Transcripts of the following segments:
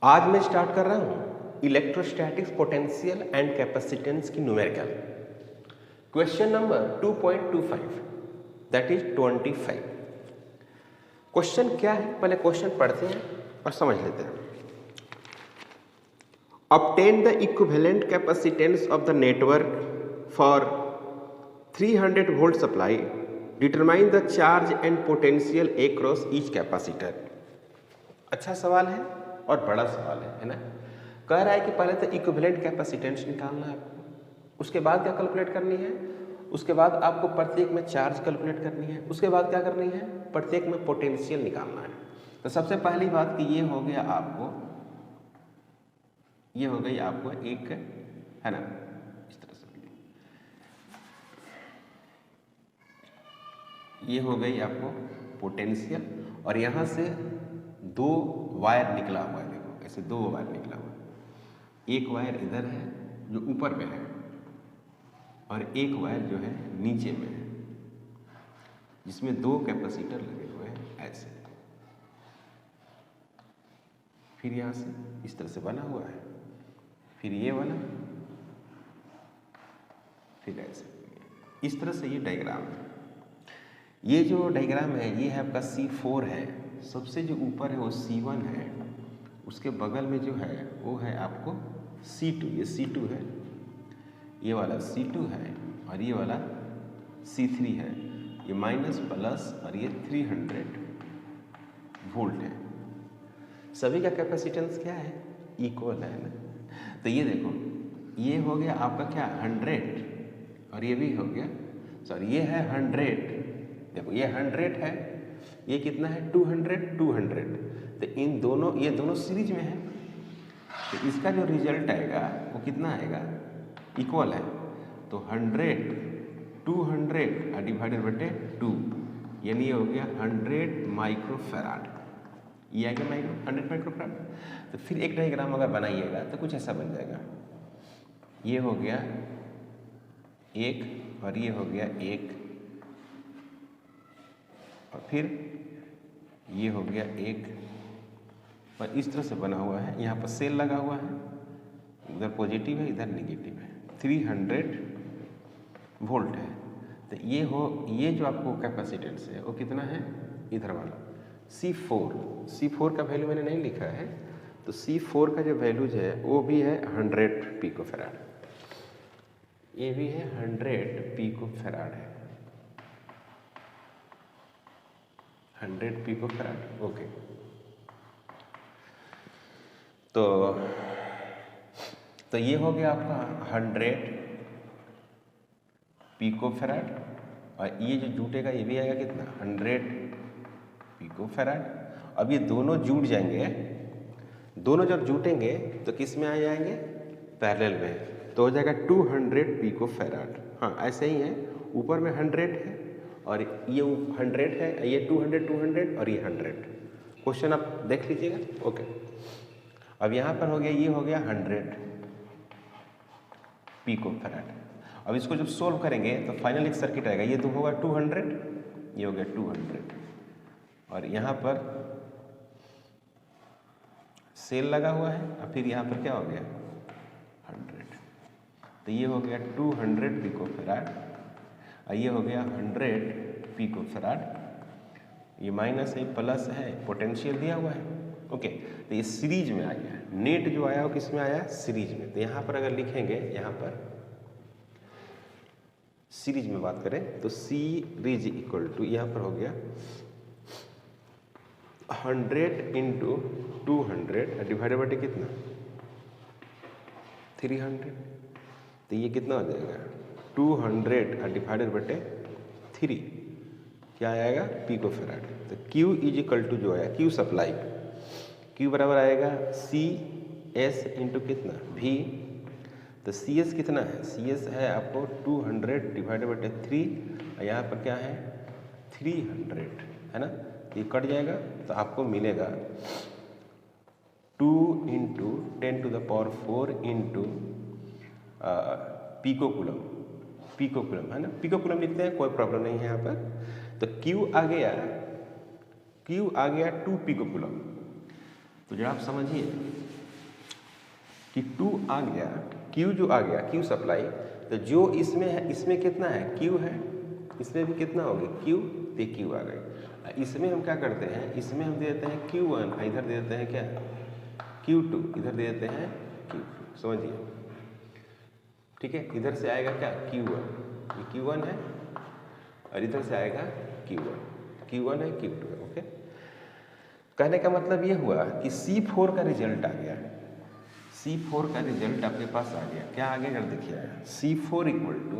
आज मैं स्टार्ट कर रहा हूं इलेक्ट्रोस्टैटिक्स पोटेंशियल एंड कैपेसिटेंस की numerical question number 2.25 that is 25। Question क्या है, पहले क्वेश्चन पढ़ते हैं और समझ लेते हैं। Obtain the equivalent capacitance of the network for 300 volt supply. Determine the charge and potential across each capacitor. अच्छा सवाल है और बड़ा सवाल है ना। कह रहा है कि पहले तो इक्विवेलेंट कैपेसिटेंस निकालना है आपको, उसके बाद क्या कैलकुलेट करनी है, उसके बाद आपको प्रत्येक में चार्ज कैलकुलेट करनी है, उसके बाद क्या करनी है, प्रत्येक में पोटेंशियल निकालना है। तो सबसे पहली बात कि ये हो गया आपको, ये हो गई आपको एक है ना, इस तरह से ये हो गई आपको पोटेंशियल, और यहाँ से दो वायर निकला हुआ है। देखो ऐसे दो वायर निकला हुआ है, एक वायर इधर है जो ऊपर में है और एक वायर जो है नीचे में है, जिसमें दो कैपेसिटर लगे हुए हैं ऐसे। फिर यहाँ से इस तरह से बना हुआ है, फिर ये वाला, फिर ऐसे। इस तरह से ये डायग्राम है। ये जो डायग्राम है ये है आपका C4 है, सबसे जो ऊपर है वो C1 है, उसके बगल में जो है वो है आपको C2, ये C2 है, ये वाला C2 है और ये वाला C3 है, ये माइनस प्लस और ये 300 वोल्ट है। सभी का कैपेसिटेंस क्या है, इक्वल है ना। तो ये देखो ये हो गया आपका क्या 100 और ये भी हो गया, सॉरी ये है 100, देखो ये 100 है, ये कितना है 200। तो इन दोनों, ये दोनों सीरीज में है, तो इसका जो रिजल्ट आएगा वो कितना आएगा, इक्वल है। तो 100 200 डिवाइडेड बटे 2, यानी ये हो गया 100 माइक्रोफैराड, ये आ गया 100 माइक्रोफैराड। तो फिर एक डायग्राम अगर बनाइएगा तो कुछ ऐसा बन जाएगा, ये हो गया एक और ये हो गया एक, और फिर ये हो गया एक, और इस तरह से बना हुआ है। यहाँ पर सेल लगा हुआ है, उधर पॉजिटिव है इधर नेगेटिव है, 300 वोल्ट है। तो ये जो आपको कैपेसिटेंस है वो कितना है, इधर वाला C4 का वैल्यू मैंने नहीं लिखा है, तो C4 का जो वैल्यूज है वो भी है 100 पिकोफैराड, ये भी है 100 पिकोफैराड है, 100 पिकोफैराड। ओके, तो ये हो गया आपका 100 पिकोफैराड, और ये जो जुटेगा ये भी आएगा कितना 100 पिकोफैराड। अब ये दोनों जुट जाएंगे, दोनों जब जुटेंगे तो किस में आ जाएंगे, पैरेलल में, तो हो जाएगा 200 पिकोफैराड। हाँ ऐसे ही है, ऊपर में 100 है और ये 100 है, ये 200 और ये 100। क्वेश्चन आप देख लीजिएगा। ओके, अब यहाँ पर हो गया, ये हो गया 100 पिकोफैराड। अब इसको जब सोल्व करेंगे तो फाइनल एक सर्किट आएगा, ये तो होगा 200, ये हो गया 200, और यहाँ पर सेल लगा हुआ है, और फिर यहाँ पर क्या हो गया 100, तो ये हो गया 200 पिकोफैराड, और ये हो गया 100 पिकोफैराड, ये माइनस है प्लस है, पोटेंशियल दिया हुआ है। ओके, तो ये सीरीज में आ गया, नेट जो आया वो किस में आया, सीरीज में। तो यहाँ पर अगर लिखेंगे, यहाँ पर सीरीज में बात करें तो सीरीज इक्वल टू, यहाँ पर हो गया 100 इंटू 200 डिवाइडेड बाय कितना 300, तो ये कितना हो जाएगा 200 डिवाइडेड बाय 3, क्या आएगा पिकोफैराड। तो Q इज इक्वल टू जो आया Q सप्लाई, Q बराबर आएगा CS इंटू कितना V, तो CS कितना है, CS है आपको 200 डिवाइडेड बाय 3, और यहाँ पर क्या है 300 है ना, ये कट जाएगा तो आपको मिलेगा 2 इंटू 10⁴ इंटू पिकोकुलम है ना, पिकोकुलम लिखते हैं, कोई प्रॉब्लम नहीं है यहाँ पर। तो Q आ गया 2 पिकोकुलम। तो जरा आप समझिए कि 2 आ गया, Q जो आ गया, Q सप्लाई, तो जो इसमें है, इसमें कितना है, Q है, इसमें भी कितना होगी, Q, तो Q आ गई। इसमें हम क्या करते हैं, इसमें हम दे देते हैं Q1, इधर दे देते हैं क्या, Q2, इधर दे देते हैं Q2, समझिए, ठीक है। इधर से आएगा क्या, Q1, ये Q1 है, और इधर से आएगा Q1 है, Q2 है, ओके। कहने का मतलब ये हुआ कि C4 का रिजल्ट आ गया, C4 का रिजल्ट आपके पास आ गया। क्या आ गया, देखिए C4 इक्वल टू,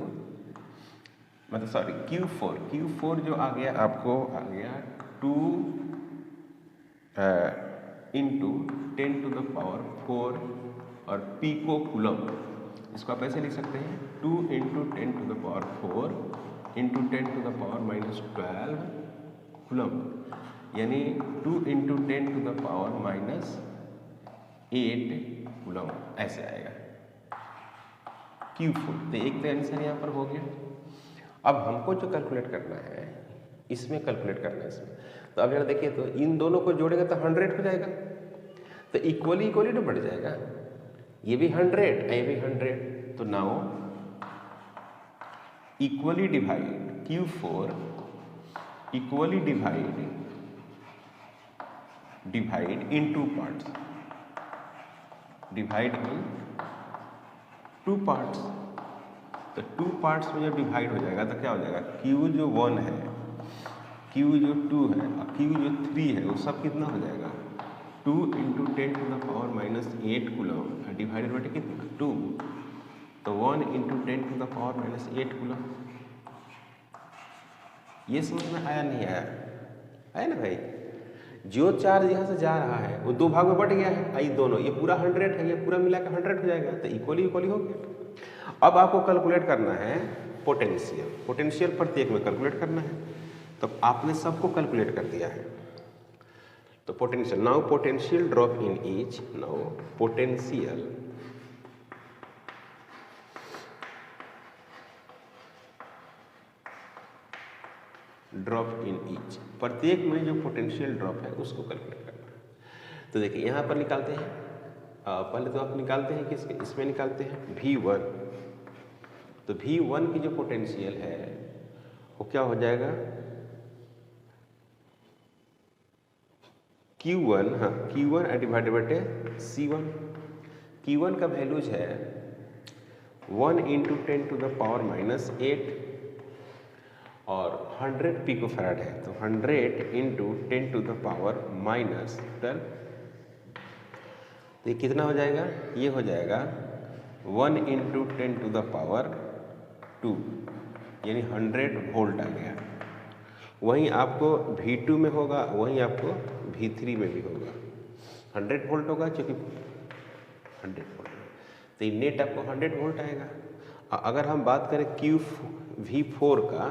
मतलब सॉरी Q4 जो आ गया, आपको आ गया 2 इंटू 10⁴ और पिको कूलम। इसको आप ऐसे लिख सकते हैं 2 इंटू 10⁴ इंटू 10⁻⁻12 कूलम, यानी 2 इंटू 10⁻⁻8 कूलम, ऐसे आएगा Q4। तो एक तो आंसर यहाँ पर हो गया। अब हमको जो कैलकुलेट करना है, इसमें कैलकुलेट करना है इसमें, तो अब जरा देखिए, तो इन दोनों को जोड़ेंगे तो 100 हो जाएगा, तो इक्वली तो बढ़ जाएगा, ये भी 100, ये भी 100, तो now equally divide Q4, equally divide in 2 parts, divide in 2 parts. तो 2 पार्ट्स में जब डिवाइड हो जाएगा तो क्या हो जाएगा, Q जो 1 है, Q जो 2 है और Q जो 3 है, वो सब कितना हो जाएगा, 2 इंटू 10⁻⁻8 कूलम डिवाइडेड बाई कितना, 2, तो 1 इंटू 10⁻⁻8 कूलम। ये समझ में आया नहीं आया, है ना भाई। जो चार्ज यहाँ से जा रहा है वो 2 भाग में बट गया है, ये दोनों, ये पूरा 100 है, ये पूरा मिला के 100 हो जाएगा, तो इक्वली हो गया। अब आपको कैलकुलेट करना है पोटेंशियल प्रत्येक में कैलकुलेट करना है, तो आपने सबको कैलकुलेट कर दिया है। तो potential, now potential drop in each, now potential drop in each, प्रत्येक में जो पोटेंशियल ड्रॉप है उसको कैलकुलेट करना है। तो देखिए यहाँ पर निकालते हैं, पहले तो आप निकालते हैं किसके, इसमें निकालते हैं V1। तो V1 की जो पोटेंशियल है वो क्या हो जाएगा, Q1, हाँ Q1 divided by C1। Q1 का वैल्यूज है 1 इंटू 10⁻⁻8 और 100 पिको फैराड है, तो 100 इंटू 10⁻⁻12, तो ये कितना हो जाएगा, ये हो जाएगा 1 इंटू 10⁻2, यानी 100 वोल्ट आ गया। वहीं आपको V2 में होगा, वहीं आपको V3 में भी होगा, 100 वोल्ट होगा, क्योंकि 100 वोल्ट, तो ये नेट आपको 100 वोल्ट आएगा। अगर हम बात करें V4 का,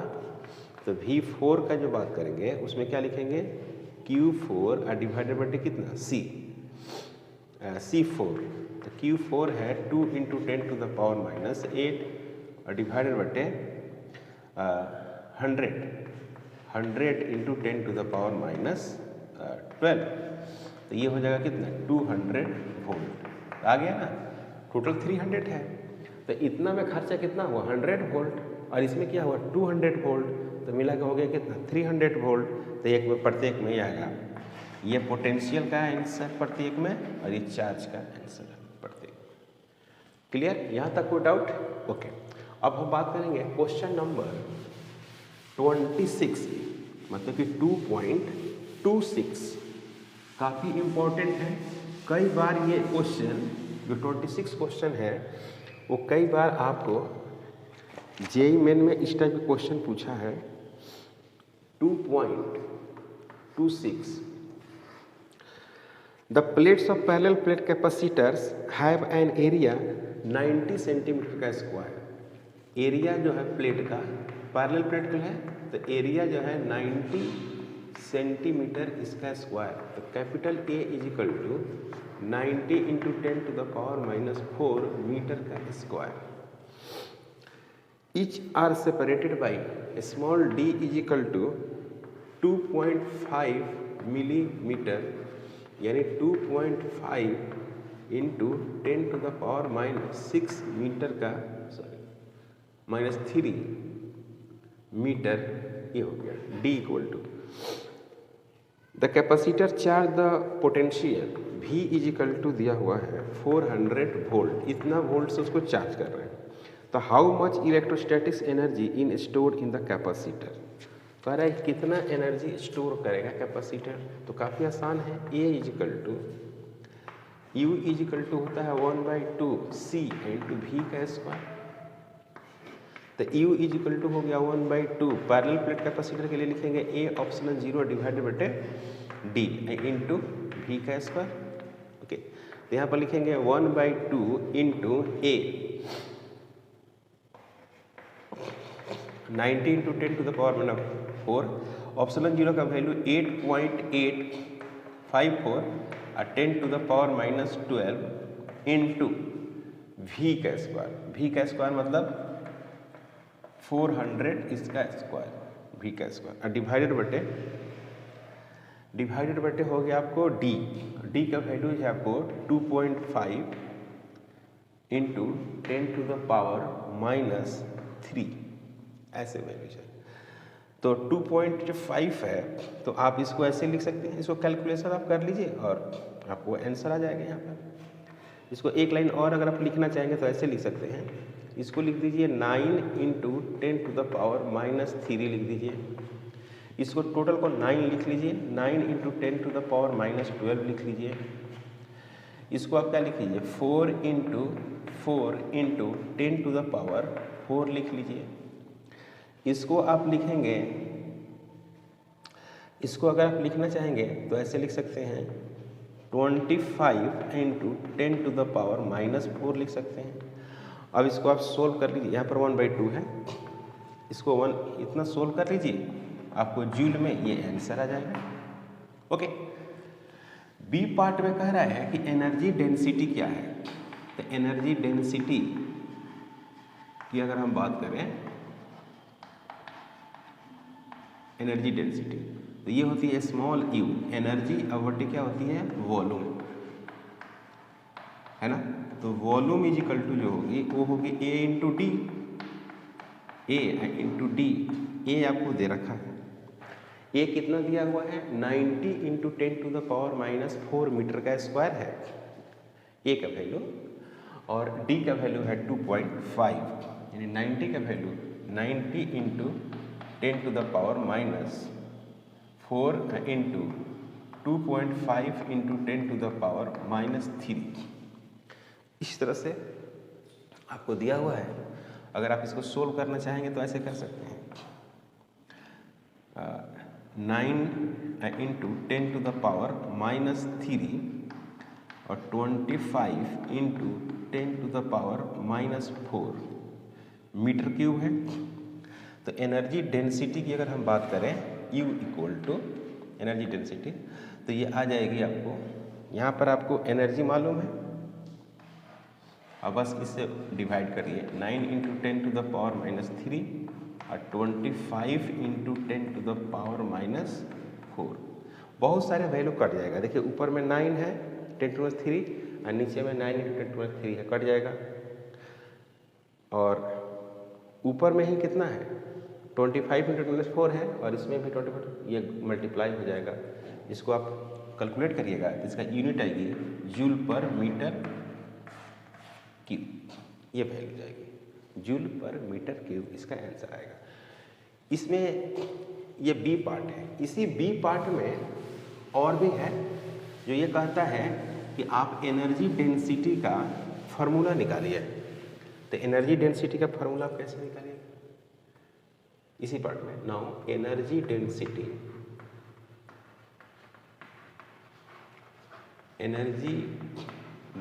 तो V4 का जो बात करेंगे उसमें क्या लिखेंगे, Q4 डिवाइडेड बाई कितना, C4, तो Q4 है 2 इंटू 10⁻⁻8 और डिवाइडेड बाई 100 इंटू 10⁻⁻12, तो ये हो जाएगा कितना, 200 वोल्ट आ गया ना। टोटल 300 है, तो इतना में खर्चा कितना हुआ, 100 वोल्ट, और इसमें क्या हुआ 200 वोल्ट, तो मिला के हो गया कितना, 300 वोल्ट। तो एक में प्रत्येक में ही आएगा, ये पोटेंशियल का आंसर प्रत्येक में, और ये चार्ज का आंसर प्रत्येक। क्लियर, यहाँ तक कोई डाउट, ओके। अब हम बात करेंगे क्वेश्चन नंबर 26, मतलब कि 2.26, काफ़ी इम्पोर्टेंट है। कई बार ये क्वेश्चन जो 26 क्वेश्चन है वो कई बार आपको जेईई मेन में इस टाइप का क्वेश्चन पूछा है। 2.26, the plates of parallel plate capacitors have an area 90 centimetre का स्क्वायर। एरिया जो है प्लेट का, पैरेलल प्लेट जो है तो एरिया जो है 90 सेंटीमीटर इसका स्क्वायर। तो capital A is equal to 90 into 10⁻⁻4 metre का square. Each are separated by small d is equal to 2.5 millimetre, यानी 2.5 इंटू 10⁻⁻6 मीटर का -3 मीटर, ये हो गया D equal to the capacitor charge the potential V is equal to दिया हुआ है 400 volt, इतना वोल्ट से उसको चार्ज कर रहे हैं। तो how much electrostatics energy in store in the capacitor, कह रहा है कितना एनर्जी स्टोर करेगा कैपेसिटर। तो काफ़ी आसान है, A is equal to U is equal to होता है 1/2 C इंटू V का स्क्वायर। तो U इज इक्वल टू हो गया 1/2, पैरेलल प्लेट कैपेसिटर के लिए लिखेंगे A ऑप्शन 0 डिवाइडेड बटे D इंटू V का स्क्वायर। ओके, तो यहाँ पर लिखेंगे 1/2 इंटू A 90 इंटू 10⁻⁴, ऑप्शन 0 का वैल्यू 8.854 और 10⁻⁻12 इंटू V का स्क्वायर। V का स्क्वायर मतलब 400 इसका स्क्वायर, V का स्क्वायर, और डिवाइडेड बटे हो गया आपको D। D का वैल्यू है आपको 2.5 इंटू 10⁻⁻3 ऐसे वैल्यू है। तो 2.5 है, तो आप इसको ऐसे लिख सकते हैं, इसको कैलकुलेशन आप कर लीजिए और आपको आंसर आ जाएगा यहाँ पर। इसको एक लाइन और अगर आप लिखना चाहेंगे तो ऐसे लिख सकते हैं, इसको लिख दीजिए 9 इंटू 10⁻³ लिख दीजिए। इसको टोटल को 9 लिख लीजिए, 9 इंटू 10⁻12 लिख लीजिए। इसको आप क्या लिख लीजिए 4 इंटू 10⁻4 लिख लीजिए। इसको आप लिखेंगे, इसको अगर आप लिखना चाहेंगे तो ऐसे लिख सकते हैं 25 इंटू 10⁻⁻4 लिख सकते हैं। अब इसको आप सोल्व कर लीजिए, यहाँ पर 1/2 है, इसको 1 इतना सोल्व कर लीजिए, आपको जूल में ये आंसर आ जाएगा। ओके, बी पार्ट में कह रहा है कि एनर्जी डेंसिटी क्या है। तो एनर्जी डेंसिटी की अगर हम बात करें, एनर्जी डेंसिटी तो ये होती है स्मॉल u, एनर्जी अवधि क्या होती है वॉल्यूम, है ना। तो वॉल्यूम इज इक्वल टू जो होगी वो होगी A into D, A into D. A आपको दे रखा है, A कितना दिया हुआ है 90 इंटू 10⁻⁻4 मीटर का स्क्वायर है A का वैल्यू, और D का वैल्यू है 2.5, यानी 90 का वैल्यू 90 इंटू 10⁻⁻4 इंटू 2.5 इंटू 10⁻⁻3। इस तरह से आपको दिया हुआ है। अगर आप इसको सोल्व करना चाहेंगे तो ऐसे कर सकते हैं 9 इंटू 10⁻⁻3 और 25 इंटू 10⁻⁻4 मीटर क्यूब है। तो एनर्जी डेंसिटी की अगर हम बात करें U equal to energy density, तो ये आ जाएगी आपको, यहाँ पर आपको एनर्जी मालूम है, अब बस इससे डिवाइड करिए 9 इंटू 10⁻⁻3 और 25 इंटू 10⁻⁻4। बहुत सारे वैल्यू कट जाएगा, देखिए ऊपर में 9 है 10⁻³ और नीचे में 9 इंटू 10⁻³ है, कट जाएगा। और ऊपर में ही कितना है 25 इंटू 10⁻4 है, और इसमें भी 25, ये मल्टीप्लाई हो जाएगा। इसको आप कैलकुलेट करिएगा, इसका यूनिट आएगी जूल पर मीटर क्यूब, ये वैल्यू जाएगी जूल पर मीटर क्यूब, इसका आंसर आएगा। इसमें ये बी पार्ट है। इसी बी पार्ट में और भी है जो ये कहता है कि आप एनर्जी डेंसिटी का फॉर्मूला निकालिए। तो एनर्जी डेंसिटी का फॉर्मूला आप कैसे निकालिए, इसी पार्ट में। Now energy density, energy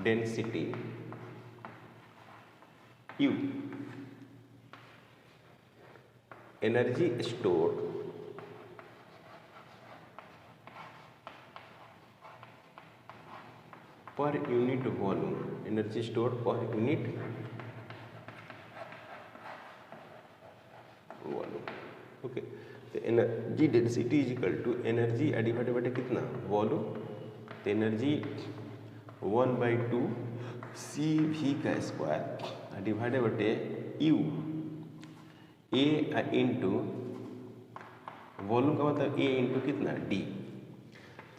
density U, energy store per unit volume, energy store per unit volume. Okay, तो energy density is equal to energy divided by कितना वॉल्यूम। तो एनर्जी 1/2 CV का स्क्वायर डिवाइडेड बटे U A into volume का मतलब A into कितना D।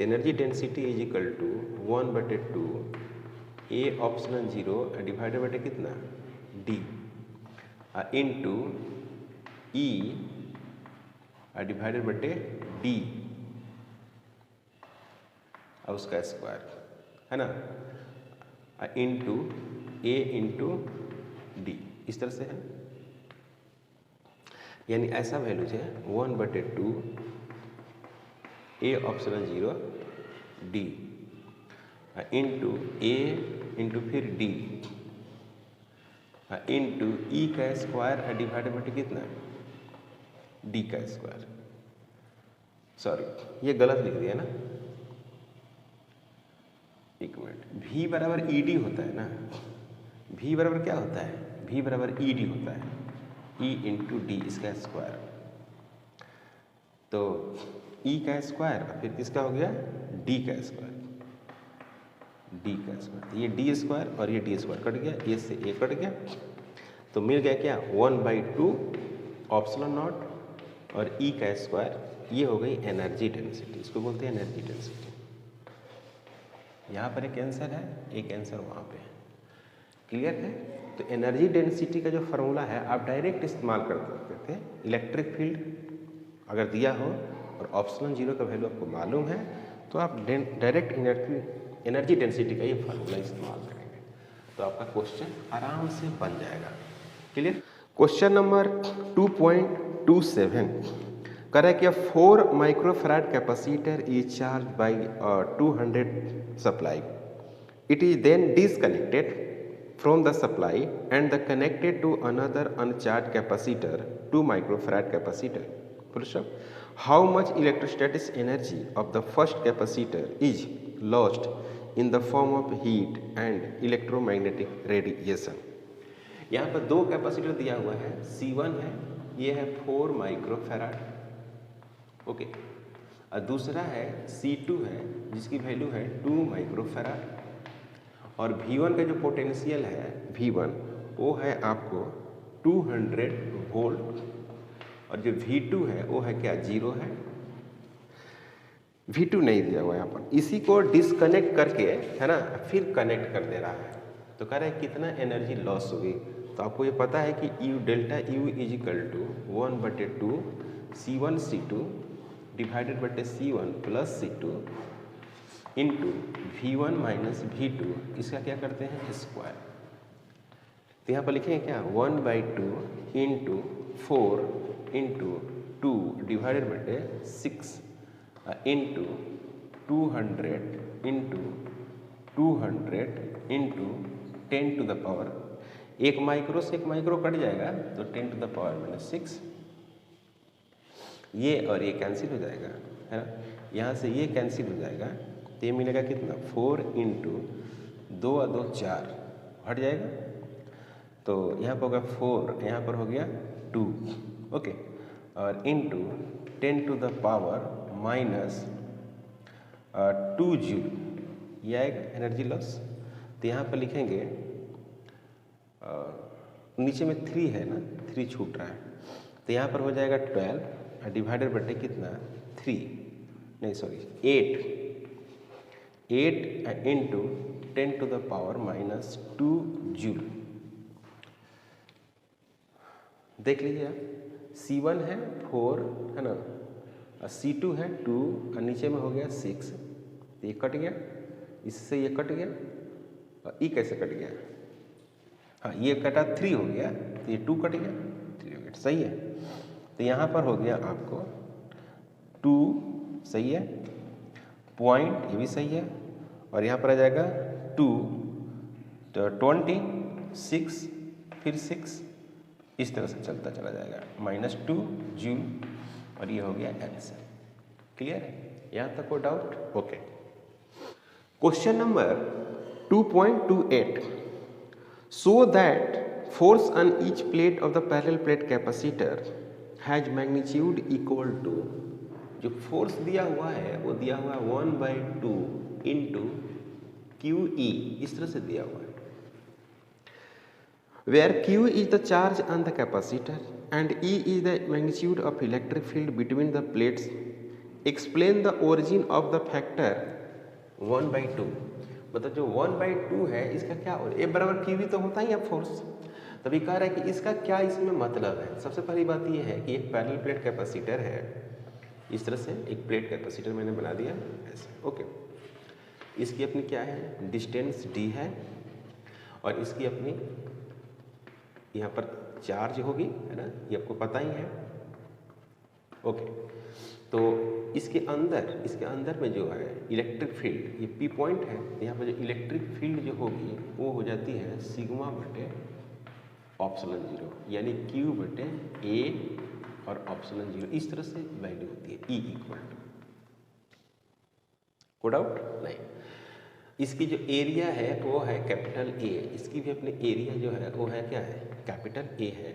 Energy density is equal to 1/2 A option 0 divided बटे कितना D इंटू E डिवाइडेड बटे D और उसका स्क्वायर है ना इंटू A इंटू D, इस तरह से है। यानी ऐसा वैल्यूज है 1/2 A option 0 D into A into फिर D इंटू E का स्क्वायर डिवाइडेड बटे कितना D का स्क्वायर। सॉरी ये गलत लिख दिया ना, एक मिनट। V बराबर ED होता है ना, V बराबर क्या होता है, V बराबर ED होता है E इंटू D इसका स्क्वायर। तो E का स्क्वायर फिर किसका हो गया D का स्क्वायर, D का स्क्वायर। ये D स्क्वायर और ये D स्क्वायर कट गया, ये से A कट गया, तो मिल गया क्या 1/2 ऑप्शन नॉट और E का स्क्वायर। ये हो गई एनर्जी डेंसिटी, इसको बोलते हैं एनर्जी डेंसिटी। यहाँ पर एक आंसर है, एक आंसर वहाँ पे। क्लियर है। तो एनर्जी डेंसिटी का जो फार्मूला है आप डायरेक्ट इस्तेमाल कर सकते थे। इलेक्ट्रिक फील्ड अगर दिया हो और ऑप्शन 0 का वैल्यू आपको मालूम है तो आप डायरेक्ट एनर्जी डेंसिटी का ये फार्मूला इस्तेमाल करेंगे तो आपका क्वेश्चन आराम से बन जाएगा। क्लियर। क्वेश्चन नंबर 2.27 कह रहा है कि 4 microfarad capacitor is charge by 200 supply. It is then disconnected from the supply and the connected to another uncharged capacitor 2 microfarad capacitor. How much electrostatic energy of the first capacitor is lost in the form of heat and electromagnetic radiation? यहाँ पर दो capacitor दिया हुआ है, C1 है, ये है 4 microfarad, okay, और दूसरा है C2 है जिसकी वैल्यू है 2 माइक्रोफैराड। और V1 का जो पोटेंशियल है V1 वो है आपको 200 वोल्ट और जो V2 है वो है क्या 0 है। V2 नहीं दिया हुआ यहाँ पर, इसी को डिसकनेक्ट करके है ना फिर कनेक्ट कर दे रहा है। तो कह रहा है कितना एनर्जी लॉस होगी। तो आपको ये पता है कि U delta U is equal to 1/2 C1 C2 divided बटे C1 plus C2 into V1 minus V2, इसका क्या करते हैं स्क्वायर। तो यहाँ पर लिखेंगे क्या 1/2 इंटू 4 इंटू 2 डिवाइडेड बटे 6 into 200 into 200 into 10 to the power, एक माइक्रो से एक माइक्रो कट जाएगा तो 10 टू द पावर -6, ये और ये कैंसिल हो जाएगा है ना, यहाँ से ये कैंसिल हो जाएगा तो ये मिलेगा कितना 4 इंटू 2 और 2 4 हट जाएगा। तो यहाँ पर होगा 4, यहाँ पर हो गया 2, ओके, और into 10 to the power -2 joule, ये आएगा एनर्जी लॉस। तो यहाँ पर लिखेंगे नीचे में 3 है ना, 3 छूट रहा है, तो यहाँ पर हो जाएगा 12 डिवाइडेड बटे कितना 3 नहीं sorry 8 into 10 to the power -2 joule. देख लीजिए C1 है 4 है ना, C2 है 2 और नीचे में हो गया 6, तो ये कट गया, इससे ये कट गया और E कैसे कट गया, हाँ ये कटा 3 हो गया तो ये 2 कट गया 3 हो गया, सही है। तो यहाँ पर हो गया आपको 2 सही है, पॉइंट ये भी सही है, और यहाँ पर आ जाएगा 2 तो 26 फिर 6 इस तरह से चलता चला जाएगा -2 जूल, और ये हो गया आंसर। क्लियर है, यहाँ तक कोई doubt? Okay. Question number 2.28 show that force on each plate of the parallel plate capacitor has magnitude equal to, जो फोर्स दिया हुआ है वो दिया हुआ है 1/2 इंटू क्यू ई इस तरह से दिया हुआ है, where Q is the charge on the capacitor and E is the magnitude of electric field between the plates. Explain the origin of the factor 1/2. मतलब जो 1/2 है इसका क्या, और ए बराबर क्यू तो होता ही है फोर्स, तभी कह रहा है कि इसका क्या इसमें मतलब है। सबसे पहली बात ये है कि एक पैरेलल प्लेट कैपेसिटर है, इस तरह से एक प्लेट कैपेसिटर मैंने बना दिया ऐसे, ओके। इसकी अपनी क्या है, डिस्टेंस डी है, और इसकी अपनी यहाँ पर चार्ज होगी, है ना, ये आपको पता ही है, ओके। तो इसके अंदर में जो है इलेक्ट्रिक फील्ड, ये पी पॉइंट है, यहाँ पर जो इलेक्ट्रिक फील्ड जो होगी वो हो जाती है सिग्मा बटे ऑप्सिलन जीरो, यानी क्यू बटे ए और ऑप्सिलन जीरो, इस तरह से वैल्यू होती है ई इक्वल टू। को डाउट नहीं। इसकी जो एरिया है वो है कैपिटल ए, इसकी भी अपने एरिया जो है वो है क्या है, कैपिटल ए है।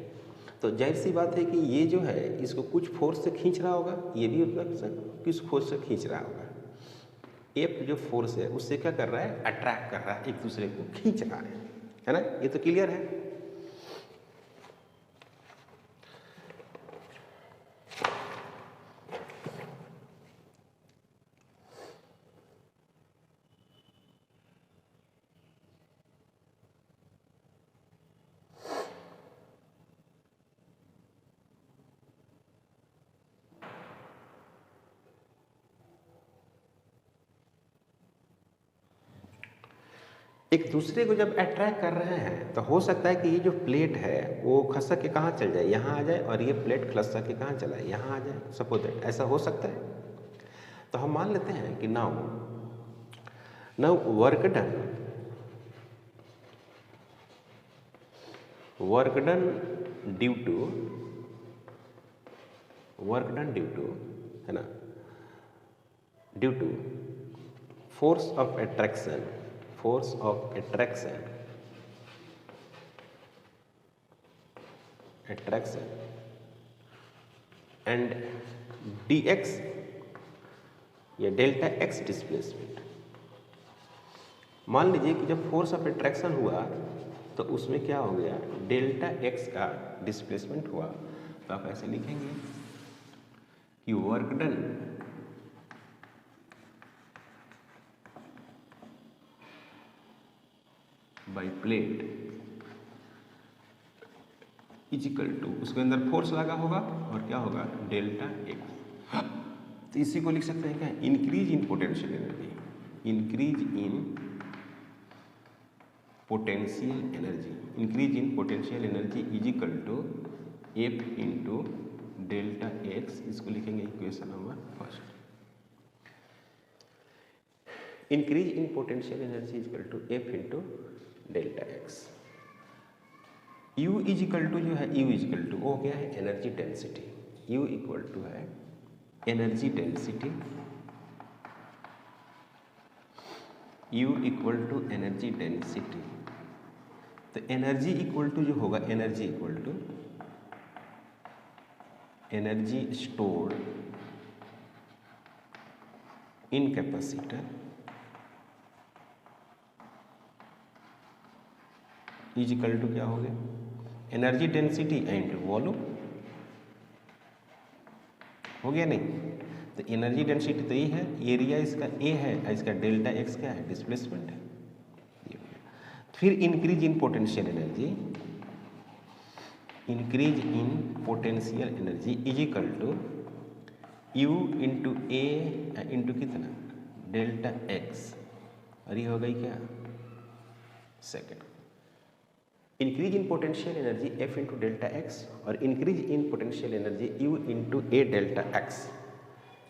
तो जाहिर सी बात है कि ये जो है इसको कुछ फोर्स से खींच रहा होगा, ये भी उतना से किस फोर्स से खींच रहा होगा। एफ जो फोर्स है उससे क्या कर रहा है, अट्रैक्ट कर रहा है, एक दूसरे को खींच रहा है ना, ये तो क्लियर है। एक दूसरे को जब अट्रैक्ट कर रहे हैं तो हो सकता है कि ये जो प्लेट है वो खसक के कहाँ चल जाए, यहाँ आ जाए, और ये प्लेट खसक के कहाँ चला है, यहाँ आ जाए, सपोज दैट ऐसा हो सकता है। तो हम मान लेते हैं कि now work done due to है ना, due to force of attraction and dx या डेल्टा एक्स डिस्प्लेसमेंट। मान लीजिए कि जब फोर्स ऑफ अट्रैक्शन हुआ तो उसमें क्या हो गया, डेल्टा एक्स का डिस्प्लेसमेंट हुआ। तो आप ऐसे लिखेंगे कि work done by plate is equal to, उसके अंदर फोर्स लगा होगा और क्या होगा, डेल्टा एक्स। तो इसी को लिख सकते हैं क्या, increase in potential energy, increase in potential energy is equal to F into delta X. इसको लिखेंगे equation number first. Increase in potential energy is equal to F into delta X. U is equal to जो है, U इजिकल टू वो क्या है, energy density. U equal to है energy density, U equal to energy density. तो energy equal to जो होगा, energy equal to energy stored in capacitor is equal to क्या हो गया, एनर्जी डेंसिटी एंड वॉल्यूम। हो गया नहीं, तो एनर्जी डेंसिटी तो ये है, एरिया इसका ए है, इसका डेल्टा एक्स क्या है, डिस्प्लेसमेंट है। फिर increase in potential energy, increase in potential energy is equal to U into A into कितना, डेल्टा एक्स, और ये हो गई क्या, second. Increase in potential energy F into delta X और increase in potential energy U into A delta X.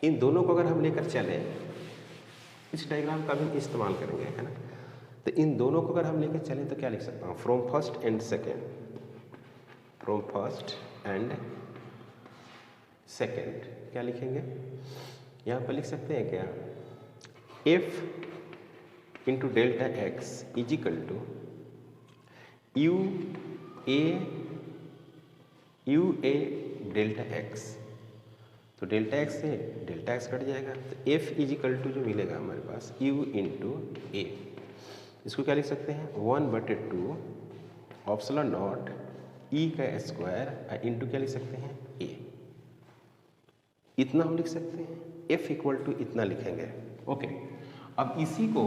इन दोनों को अगर हम लेकर चलें, इस डायग्राम का भी इस्तेमाल करेंगे, है ना। तो इन दोनों को अगर हम लेकर चलें तो क्या लिख सकता हूँ, फ्रॉम फर्स्ट एंड सेकेंड, क्या लिखेंगे, यहाँ पर लिख सकते हैं क्या, F into delta x is equal to u A delta x. तो डेल्टा एक्स से डेल्टा एक्स कट जाएगा, तो एफ इजिकल टू जो मिलेगा हमारे पास यू इंटू ए। इसको क्या लिख सकते हैं 1/2 ऑप्सलॉन नॉट ई का स्क्वायर इंटू क्या लिख सकते हैं ए, इतना हम लिख सकते हैं। F इक्वल टू इतना लिखेंगे। ओके, अब इसी को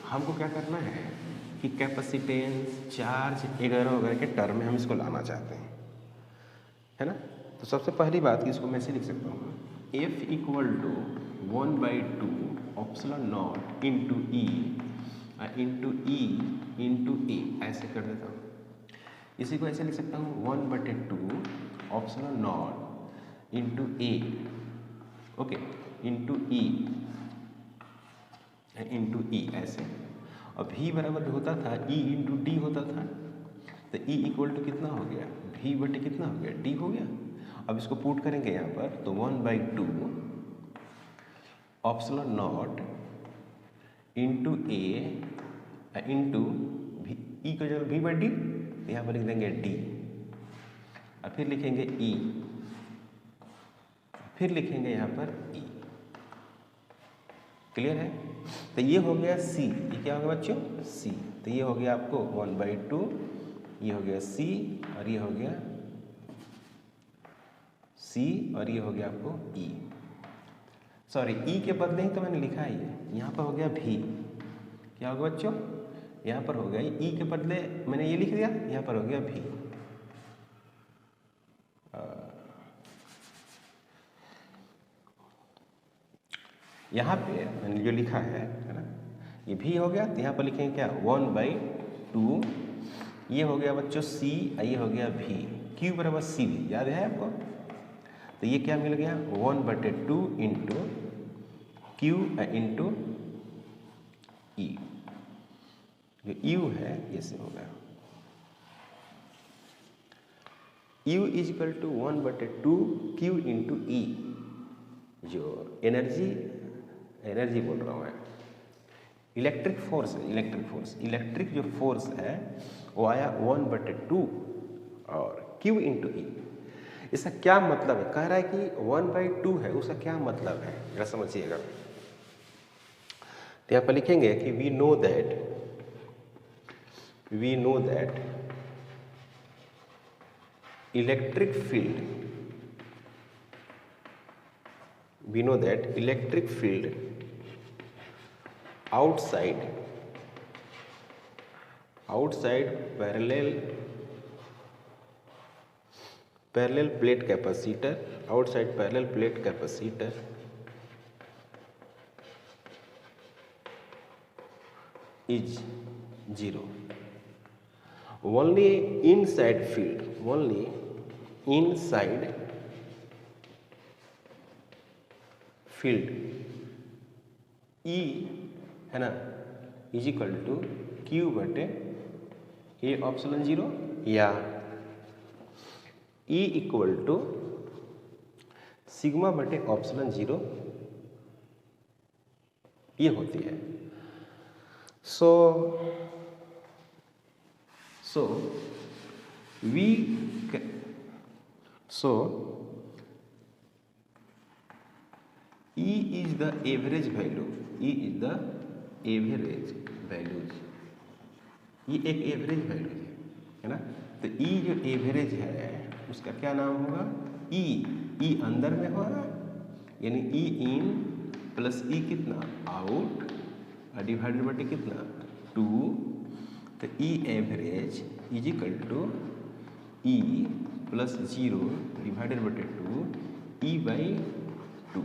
हमको क्या करना है कि कैपेसिटेंस, चार्ज वगैरह वगैरह के टर्म में हम इसको लाना चाहते हैं, है ना। तो सबसे पहली बात कि इसको मैं ऐसे लिख सकता हूँ F equal to 1/2 epsilon not into E into A, ऐसे कर देता हूँ। इसी को ऐसे लिख सकता हूँ 1/2 epsilon not into A, okay, into E ऐसे। और v बराबर होता था e इंटू डी होता था, तो e इक्वल टू कितना हो गया v बटे कितना हो गया d हो गया। अब इसको पुट करेंगे यहाँ पर तो 1/2 epsilon not into A into ई का जगह v/d, यहाँ पर लिख देंगे d, और फिर लिखेंगे e, फिर लिखेंगे यहाँ पर e। क्लियर है। तो ये हो गया c, ये क्या हो गया बच्चों c। तो ये हो गया आपको 1/2, ये हो गया c, और ये हो गया c, और ये हो गया आपको e। सॉरी, e के बदले ही तो मैंने लिखा है, ये यहाँ पर हो गया v। क्या होगा बच्चों, यहाँ पर हो गया e के बदले मैंने ये लिख दिया, यहाँ पर हो गया v। यहाँ पे मैंने जो लिखा है ना, ये भी हो गया, तो यहाँ पर लिखेंगे क्या 1/2, ये हो गया बच्चों c, ये हो गया v, q बराबर c v, याद है आपको। तो ये क्या मिल गया 1/2 इंटू q इंटू e, जो u है ये से हो गया u is equal to 1/2 q into e। जो एनर्जी बोल रहा हूँ मैं, इलेक्ट्रिक फोर्स है, इलेक्ट्रिक जो फोर्स है वो आया 1/2 और Q इंटू ई। इसका क्या मतलब है, कह रहा है कि 1/2 है, उसका क्या मतलब है जरा समझिएगा। तो यहाँ पर लिखेंगे कि we know that electric field outside parallel plate capacitor, is 0. Only inside field E है ना इज इक्वल टू Q बटे ए ऑप्शन 0, या E इक्वल टू सिग्मा बटे ऑप्शन 0 ये होती है। सो E is the average value, ये एक एवरेज वैल्यू है ना। तो E जो एवरेज है उसका क्या नाम होगा E अंदर में होगा, यानी E इन प्लस E कितना आउट डिवाइडेड बटे कितना 2। तो E average is equal to E plus 0 divided बटे 2 E/2।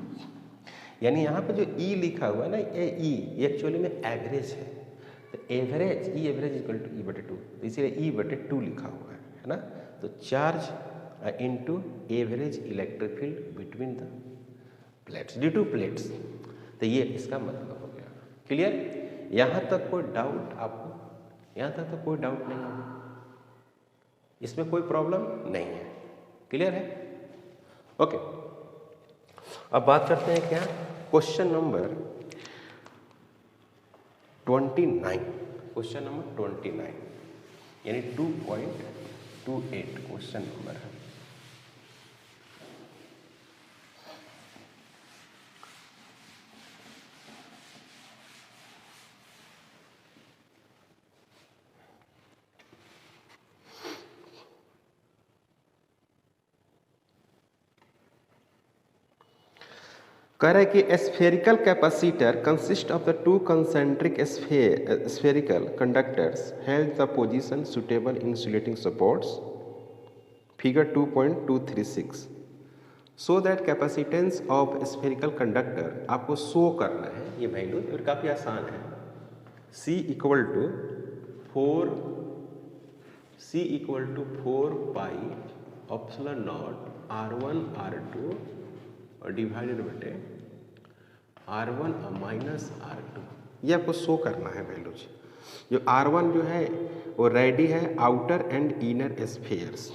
यानी यहाँ पर जो E लिखा हुआ है ना, ये E एक्चुअली में एवरेज है। तो average E average equal to E/2, तो इसीलिए E/2 लिखा हुआ है ना। तो charge into average electric field between the plates due to plates. तो ये इसका मतलब हो गया। क्लियर। यहाँ तक कोई डाउट आपको, यहाँ तक तो कोई डाउट नहीं होगा, इसमें कोई प्रॉब्लम नहीं है। क्लियर है। ओके, अब बात करते हैं क्या क्वेश्चन नंबर 29, यानी 2.28 क्वेश्चन नंबर है। कह रहा है कि spherical capacitor consist of the two concentric spherical conductors held the position suitable insulating supports figure 2.236 so that capacitance of spherical conductor आपको शो करना है ये वैल्यू और काफ़ी आसान है। C equal to 4 pi epsilon naught R1 R2 और divided बटे R1 माइनस R2 ये आपको शो करना है वैल्यूज। जो R1 जो है वो रेडी है आउटर एंड इनर स्फीयर्स,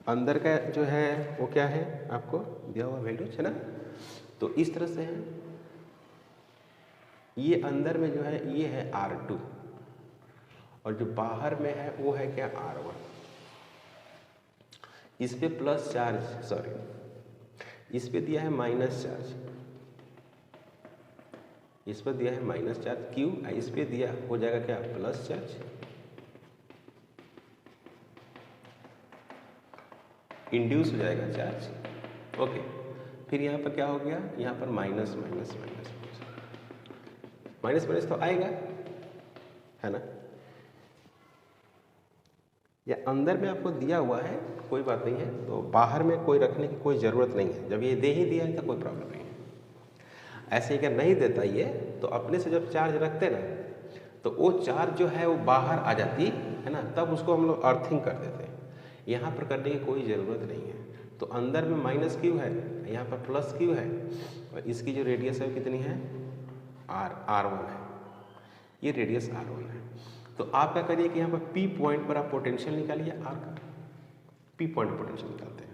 अंदर का जो है वो क्या है आपको दिया हुआ वैल्यूज है ना। तो इस तरह से है, ये अंदर में जो है ये है R2 और जो बाहर में है वो है क्या R1। इस पे प्लस चार्ज, सॉरी इस पे दिया है माइनस चार्ज, इस पर दिया है माइनस चार्ज Q, इस पे दिया हो जाएगा क्या प्लस चार्ज, इंड्यूस हो जाएगा चार्ज। ओके, फिर यहाँ पर क्या हो गया, यहाँ पर minus minus minus minus minus तो आएगा है ना। या अंदर में आपको दिया हुआ है कोई बात नहीं है, तो बाहर में कोई रखने की कोई ज़रूरत नहीं है। जब ये दे ही दिया है तो कोई प्रॉब्लम नहीं है। ऐसे अगर नहीं देता ये तो अपने से जब चार्ज रखते ना तो वो चार्ज जो है वो बाहर आ जाती है ना, तब उसको हम लोग अर्थिंग कर देते हैं। यहाँ पर करने की कोई ज़रूरत नहीं है। तो अंदर में माइनस क्यू है, यहाँ पर प्लस क्यू है और इसकी जो रेडियस है कितनी है R1 है, ये रेडियस R1 है। तो आप क्या करिए कि यहाँ पर P पॉइंट पर आप पोटेंशियल निकालिए, R का P पॉइंट पोटेंशियल निकालते हैं।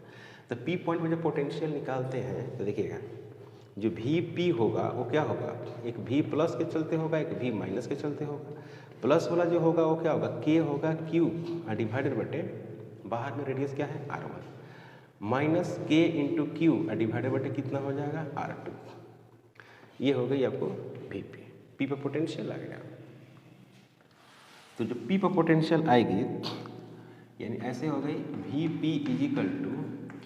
तो P पॉइंट में जब पोटेंशियल निकालते हैं तो देखिएगा जो Vp होगा वो क्या होगा, एक V प्लस के चलते होगा, एक V माइनस के चलते होगा। प्लस वाला जो होगा वो क्या होगा K होगा Q डिवाइडेड बटे बाहर में रेडियस क्या है R1 minus K into Q divided बटे कितना हो जाएगा R2। ये हो गई आपको Vp, P पर पोटेंशियल आ गया। तो जो P पर पोटेंशियल आएगी यानी ऐसे हो गई Vp इजिकल टू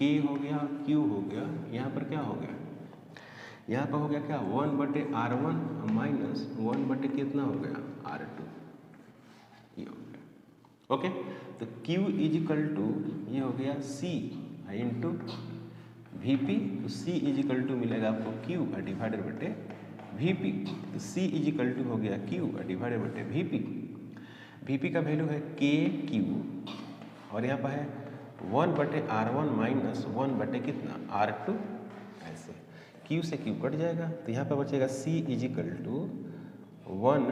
K हो गया Q हो गया, यहाँ पर क्या हो गया, यहाँ पर हो गया क्या 1 बटे R1 माइनस 1 बटे कितना हो गया R2, ये हो गया। ओके, तो Q इजिकल टू ये हो गया C इंटू Vp, तो C इजिकल टू मिलेगा आपको Q डिवाइडेड बटे Vp, तो C इजिकल टू हो गया Q डिवाइडेड बटे Vp। Vp का वैल्यू है KQ और यहाँ पर है 1 बटे R1 माइनस 1 बटे कितना R2, ऐसे Q से Q कट जाएगा तो यहाँ पर बचेगा C इजिकल टू 1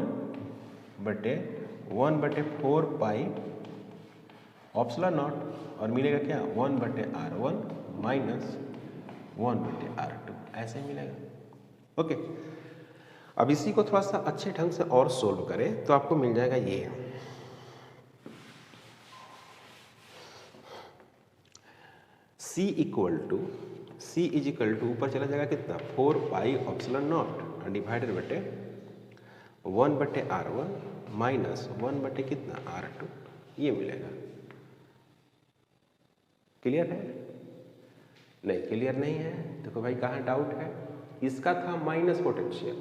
बटे 4 पाई एप्सिलॉन नॉट और मिलेगा क्या 1 बटे R1 माइनस 1 बटे R2, ऐसे मिलेगा। ओके, अब इसी को थोड़ा सा अच्छे ढंग से और सोल्व करें तो आपको मिल जाएगा ये C इजिकल टू ऊपर चला जाएगा कितना 4 पाई एप्सिलॉन नॉट डिवाइडेड बटे 1 बटे R1 माइनस 1 बटे कितना R2, ये मिलेगा। क्लियर है? नहीं क्लियर नहीं है? देखो भाई कहाँ डाउट है, इसका था माइनस पोटेंशियल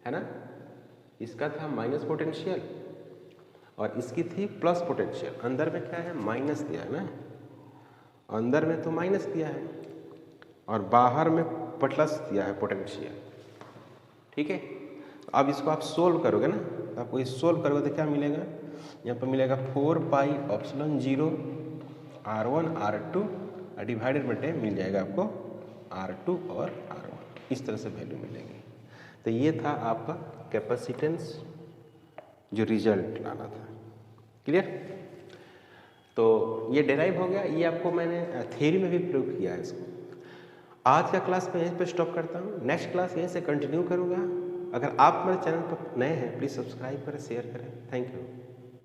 है ना, इसका था माइनस पोटेंशियल और इसकी थी प्लस पोटेंशियल। अंदर में क्या है माइनस दिया है ना, अंदर में तो माइनस दिया है और बाहर में प्लस दिया है पोटेंशियल। ठीक है, अब इसको आप सोल्व करोगे ना, तो आपको ये सोल्व करोगे तो क्या मिलेगा, यहाँ पर मिलेगा 4 pi epsilon 0 R1 R2 divided बटे मिल जाएगा आपको R2 और R1, इस तरह से वैल्यू मिलेगी। तो ये था आपका कैपेसिटेंस जो रिजल्ट लाना था। क्लियर? तो ये डेराइव हो गया, ये आपको मैंने थ्योरी में भी प्रयोग किया है इसको। आज का क्लास मैं यहीं पे स्टॉप करता हूँ, नेक्स्ट क्लास यहीं से कंटिन्यू करूँगा। अगर आप मेरे चैनल पर नए हैं प्लीज़ सब्सक्राइब करें, शेयर करें। Thank you.